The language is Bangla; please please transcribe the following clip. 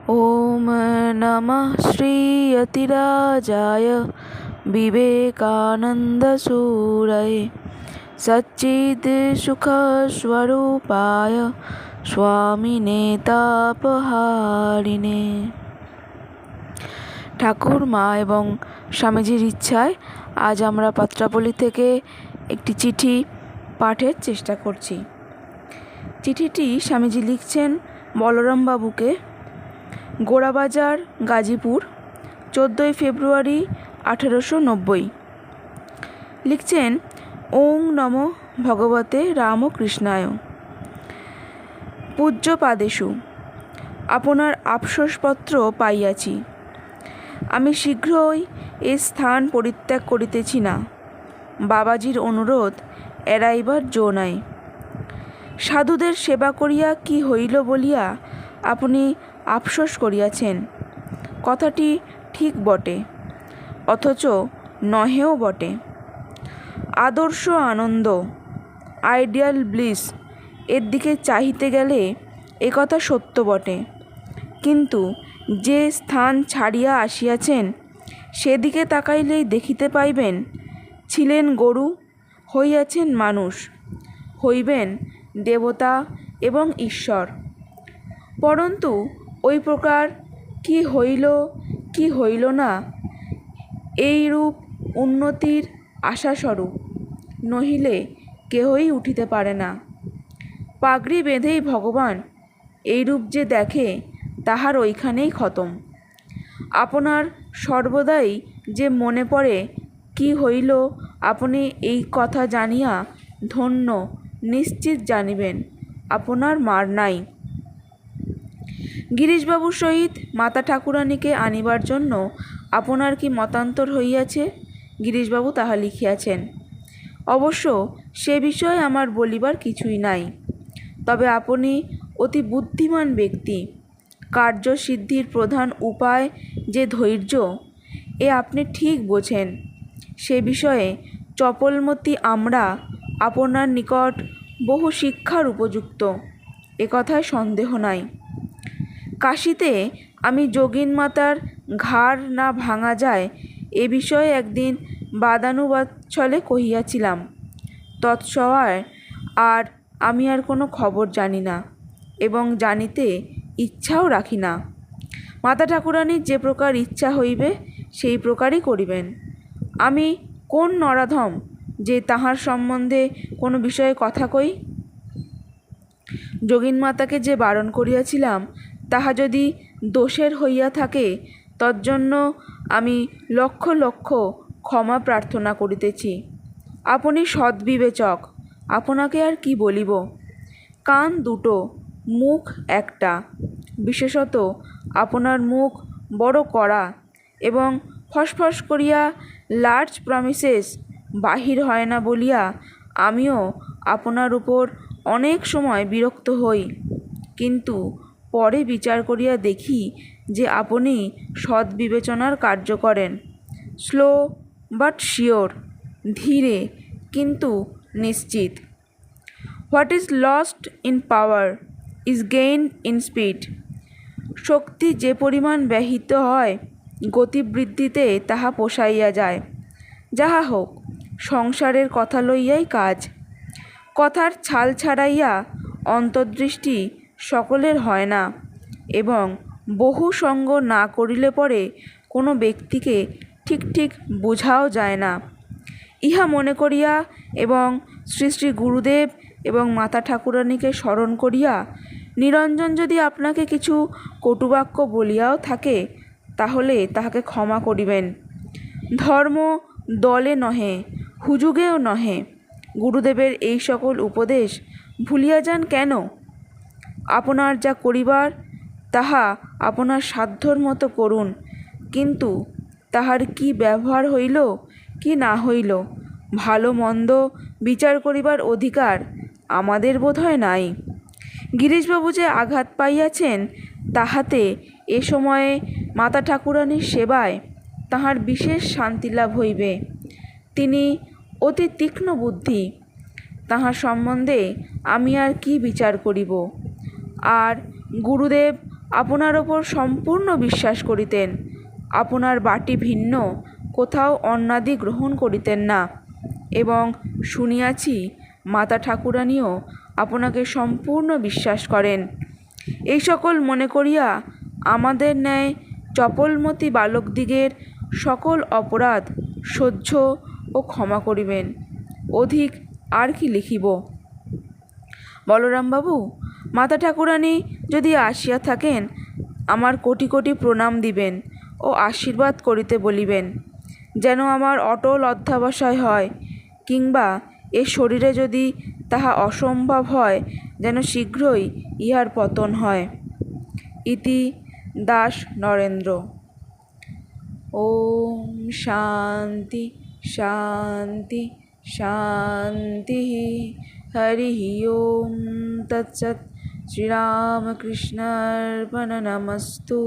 ॐ नमः श्रीयतिराजाय विवेकानन्दसूरये सच्चित्सुखस्वरूपाय स्वामिने तापहारिणे। ঠাকুর মা এবং স্বামীজির ইচ্ছায় আজ আমরা পাত্রাপল্লী থেকে একটি চিঠি পাঠের চেষ্টা করছি। চিঠিটি স্বামীজি লিখছেন বলরামবাবুকে, গোড়াবাজার, গাজীপুর, 14 ফেব্রুয়ারি 1890। লিখছেন, ওং নমো ভগবতে রামকৃষ্ণায়। পূজ্য পাদেষু, আপনার আফসোসপত্র পাইয়াছি। আমি শীঘ্রই এ স্থান পরিত্যাগ করিতেছি না। বাবাজির অনুরোধ এড়াইবার জো নাই। সাধুদের সেবা করিয়া কি হইল বলিয়া আপনি আফসোস করিয়াছেন, কথাটি ঠিক বটে, অথচ নহেও বটে। আদর্শ আনন্দ, আইডিয়াল ব্লিস, এর দিকে চাহিতে গেলে একথা সত্য বটে, কিন্তু যে স্থান ছাড়িয়া আসিয়াছেন সেদিকে তাকাইলেই দেখিতে পাইবেন, ছিলেন গরু, হইয়াছেন মানুষ, হইবেন দেবতা এবং ঈশ্বর। পরন্তু ওই প্রকার কি হইল কি হইল না, এইরূপ উন্নতির আশাস্বরূপ, নহিলে কেহই উঠিতে পারে না। পাগড়ি বেঁধেই ভগবান এইরূপ যে দেখে, তাহার ওইখানেই খতম। আপনার সর্বদাই যে মনে পড়ে কি হইল, আপনি এই কথা জানিয়া ধন্য নিশ্চিত জানিবেন, আপনার মার নাই। গিরিশবাবুর সহিত মাতা ঠাকুরানীকে আনিবার জন্য আপনার কি মতান্তর হইয়াছে, গিরিশবাবু তাহা লিখিয়াছেন। অবশ্য সে বিষয়ে আমার বলিবার কিছুই নাই। তবে আপনি অতি বুদ্ধিমান ব্যক্তি। কার্যসিদ্ধির প্রধান উপায় যে ধৈর্য, এ আপনি ঠিক বোঝেন। সে বিষয়ে চপলমতি আমরা আপনার নিকট বহু শিক্ষার উপযুক্ত, একথায় সন্দেহ নাই। কাশীতে আমি যোগিন মাতার ঘাড় না ভাঙা যায় এ বিষয়ে একদিন বাদানুবাদছলে কহিয়াছিলাম। তৎসহায় আর আমি আর কোনো খবর জানি না এবং জানিতে ইচ্ছাও রাখি না। মাতা ঠাকুরানীর যে প্রকার ইচ্ছা হইবে সেই প্রকারই করিবেন। আমি কোন নরাধম যে তাহার সম্বন্ধে কোনো বিষয়ে কথা কই? যোগিন মাতাকে যে বারণ করিয়াছিলাম, তাহা যদি দোষের হইয়া থাকে, তজ্জন্য আমি লক্ষ লক্ষ ক্ষমা প্রার্থনা করিতেছি। আপনি সদ্বিবেচক, আপনাকে আর কি বলিব। কান দুটো, মুখ একটা, বিশেষত আপনার মুখ বড় কড়া এবং ফসফস করিয়া লার্জ প্রমিসেস বাহির হয় না বলিয়া আমিও আপনার উপর অনেক সময় বিরক্ত হই, কিন্তু পরে বিচার করিয়া দেখি যে আপনি সদ্বিবেচনার কার্য করেন। স্লো বাট শিওর, ধীরে কিন্তু নিশ্চিত। What is lost in power is gained in speed. শক্তি যে পরিমাণ ব্যহিত হয়, গতিবৃদ্ধিতে তাহা পোষাইয়া যায়। যাহা হোক, সংসারের কথা লইয়াই কাজ। কথার ছাল ছাড়াইয়া অন্তর্দৃষ্টি সকলের হয় না, এবং বহু সঙ্গ না করিলে পরে কোনো ব্যক্তিকে ঠিক ঠিক বোঝাও যায় না। ইহা মনে করিয়া এবং শ্রী শ্রী গুরুদেব এবং মাতা ঠাকুরানীকে স্মরণ করিয়া নিরঞ্জন যদি আপনাকে কিছু কটুবাক্য বলিয়াও থাকে, তাহলে তাহাকে ক্ষমা করিবেন। ধর্ম দলে নহে, হুজুগেও নহে। গুরুদেবের এই সকল উপদেশ ভুলিয়া যান কেন? আপনার যা করিবার তাহা আপনার সাধ্যর মতো করুন, কিন্তু তাহার কি ব্যবহার হইল কি না হইল, ভালো মন্দ বিচার করিবার অধিকার আমাদের বোধহয় নাই। গিরিশবাবু যে আঘাত পাইয়াছেন, তাহাতে এ সময়ে মাতা ঠাকুরানীর সেবায় তাহার বিশেষ শান্তিলাভ হইবে। তিনি অতি তীক্ষ্ণ বুদ্ধি, তাহার সম্বন্ধে আমি আর কি বিচার করিব। আর গুরুদেব আপনার ওপর সম্পূর্ণ বিশ্বাস করিতেন। আপনার বাটি ভিন্ন কোথাও অন্নাদি গ্রহণ করিতেন না, এবং শুনিয়াছি মাতা ঠাকুরানীও আপনাকে সম্পূর্ণ বিশ্বাস করেন। এই সকল মনে করিয়া আমাদের ন্যায় চপলমতি বালকদিগের সকল অপরাধ সহ্য ও ক্ষমা করিবেন। অধিক আর কি লিখিব? বলরামবাবু, মাতা ঠাকুরানী যদি আসিয়া থাকেন, আমার কোটি কোটি প্রণাম দিবেন ও আশীর্বাদ করিতে বলিবেন, যেন আমার অটল অধ্যবসায় হয়, কিংবা এ শরীরে যদি তাহা অসম্ভব হয়, যেন শীঘ্রই ইহার পতন হয়। ইতি দাস নরেন্দ্র। ওম শান্তি শান্তি শান্তি। হরি ওম তৎসৎ। শ্রীরামকৃষ্ণার্পণমস্তু।